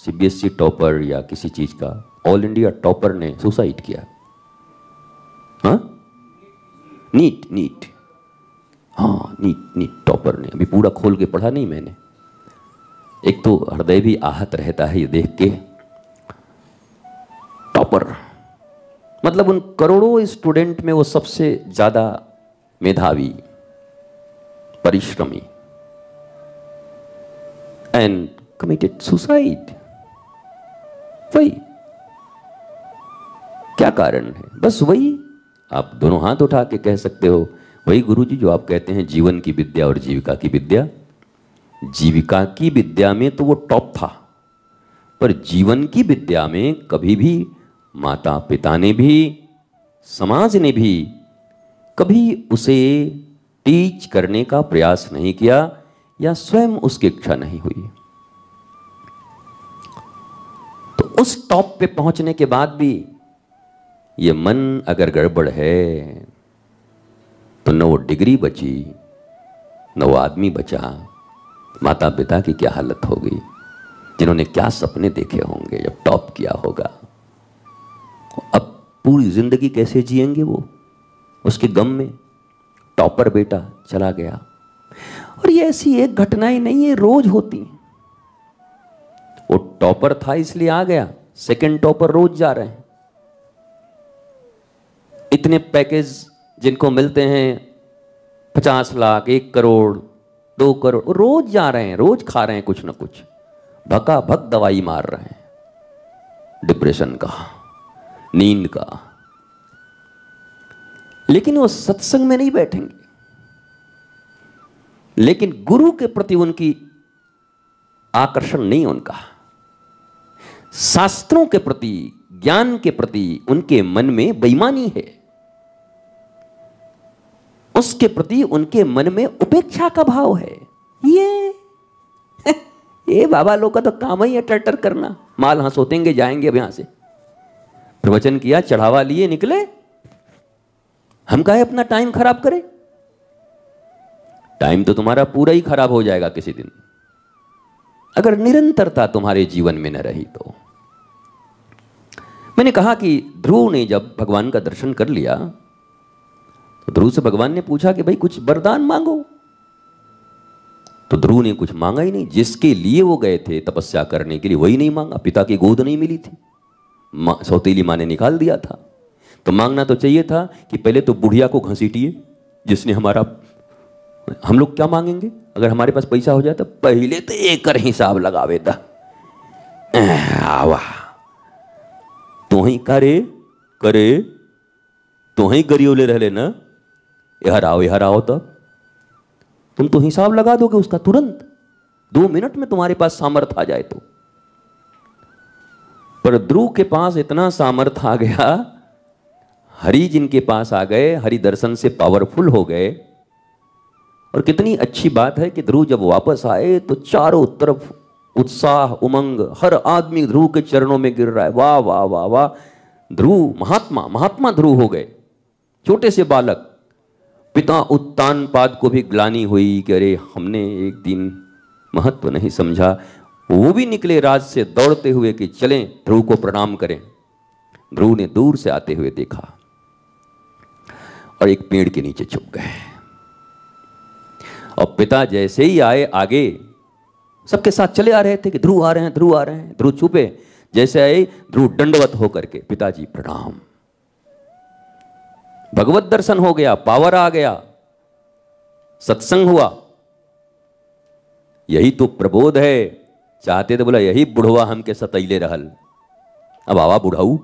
CBSE topper या किसी चीज का, ऑल इंडिया टॉपर ने सुसाइड किया। हाँ, नीट नीट, हाँ नीट नीट टॉपर ने, अभी पूरा खोल के पढ़ा नहीं मैंने। एक तो हृदय भी आहत रहता है ये देख के। टॉपर मतलब उन करोड़ों स्टूडेंट में वो सबसे ज्यादा मेधावी, परिश्रमी, एंड कमिटेड सुसाइड। वही क्या कारण है? बस वही, आप दोनों हाथ उठा के कह सकते हो, वही गुरुजी जो आप कहते हैं जीवन की विद्या और जीविका की विद्या। जीविका की विद्या में तो वो टॉप था, पर जीवन की विद्या में कभी भी माता पिता ने भी, समाज ने भी कभी उसे टीच करने का प्रयास नहीं किया, या स्वयं उसकी इच्छा नहीं हुई। तो उस टॉप पे पहुंचने के बाद भी ये मन अगर गड़बड़ है तो न वो डिग्री बची, न वो आदमी बचा। माता पिता की क्या हालत होगी, जिन्होंने क्या सपने देखे होंगे जब टॉप किया होगा। अब पूरी जिंदगी कैसे जिएंगे वो उसके गम में। टॉपर बेटा चला गया, और ये ऐसी एक घटना ही नहीं है, रोज होती। वो टॉपर था इसलिए आ गया, सेकंड टॉपर रोज जा रहे हैं। इतने पैकेज जिनको मिलते हैं 50 लाख, 1 करोड़, 2 करोड़, रोज जा रहे हैं, रोज खा रहे हैं कुछ ना कुछ, भका भक दवाई मार रहे हैं, डिप्रेशन का, नींद का। लेकिन वो सत्संग में नहीं बैठेंगे। लेकिन गुरु के प्रति उनकी आकर्षण नहीं, उनका शास्त्रों के प्रति, ज्ञान के प्रति उनके मन में बेईमानी है। उसके प्रति उनके मन में उपेक्षा का भाव है। ये बाबा लोग का तो काम ही है टर्टर करना, माल हंसोतेंगे जाएंगे अब यहां से। प्रवचन किया, चढ़ावा लिए, निकले। हम काहे अपना टाइम खराब करें? टाइम तो तुम्हारा पूरा ही खराब हो जाएगा किसी दिन, अगर निरंतरता तुम्हारे जीवन में न रही तो। मैंने कहा कि ध्रुव ने जब भगवान का दर्शन कर लिया तो ध्रुव से भगवान ने पूछा कि भाई कुछ वरदान मांगो। तो ध्रुव ने कुछ मांगा ही नहीं। जिसके लिए वो गए थे तपस्या करने के लिए वही नहीं मांगा। पिता की गोद नहीं मिली थी, सौतेली माँ ने निकाल दिया था। तो मांगना तो चाहिए था कि पहले तो बुढ़िया को घसीटिए जिसने हमारा। हम लोग क्या मांगेंगे अगर हमारे पास पैसा हो जाए तो? पहले तो एक हिसाब लगावे था, आवा तो ही करे करे तो ही गरियोले रह लेना, यह आओ तो तुम तो हिसाब लगा दोगे उसका तुरंत, 2 मिनट में तुम्हारे पास सामर्थ आ जाए तो। पर ध्रुव के पास इतना सामर्थ आ गया, हरि जिनके पास आ गए, हरि दर्शन से पावरफुल हो गए। और कितनी अच्छी बात है कि ध्रुव जब वापस आए तो चारों तरफ उत्साह, उमंग, हर आदमी ध्रुव के चरणों में गिर रहा है। वाह वाह वाह वाह, ध्रुव महात्मा, महात्मा ध्रुव हो गए। छोटे से बालक, पिता उत्तानपाद को भी ग्लानि हुई कि अरे हमने एक दिन महत्व नहीं समझा। वो भी निकले राज से दौड़ते हुए कि चलें ध्रुव को प्रणाम करें। ध्रुव ने दूर से आते हुए देखा और एक पेड़ के नीचे छुप गए। और पिता जैसे ही आए आगे, सबके साथ चले आ रहे थे कि ध्रुव आ रहे हैं, ध्रुव आ रहे हैं। ध्रुव छुपे, जैसे आए ध्रुव दंडवत होकर के, पिताजी प्रणाम। भगवत दर्शन हो गया, पावर आ गया, सत्संग हुआ। यही तो प्रबोध है। चाहते तो बोला यही बुढ़वा हमके सतैले रहल, अब आवा बुढ़ाऊ।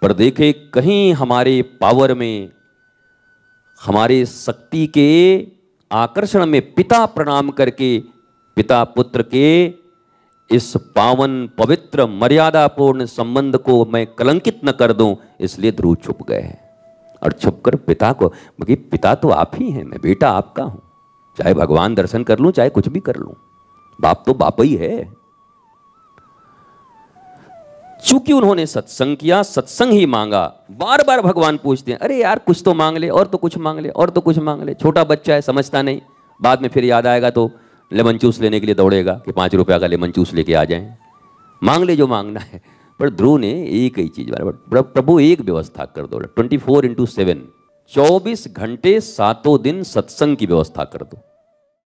पर देखे कहीं हमारे पावर में, हमारे शक्ति के आकर्षण में पिता प्रणाम करके, पिता पुत्र के इस पावन पवित्र मर्यादापूर्ण संबंध को मैं कलंकित न कर दूं, इसलिए ध्रुव छुप गए। और छुपकर पिता को, क्योंकि पिता तो आप ही हैं, मैं बेटा आपका हूं। चाहे भगवान दर्शन कर लूं, चाहे कुछ भी कर लूं, बाप तो बाप ही है। चूंकि उन्होंने सत्संग किया, सत्संग ही मांगा। बार बार भगवान पूछते हैं, अरे यार कुछ तो मांग ले, और तो कुछ मांग ले, और तो कुछ मांग ले। छोटा बच्चा है, समझता नहीं। बाद में फिर याद आएगा तो लेमन जूस लेने के लिए दौड़ेगा कि 5 रुपया का लेमन जूस लेके आ जाएं। मांग ले जो मांगना है। पर ध्रुव ने एक ही चीज बोला, प्रभु एक व्यवस्था कर दो, 24x7, 24 घंटे 7 दिन सत्संग की व्यवस्था कर दो।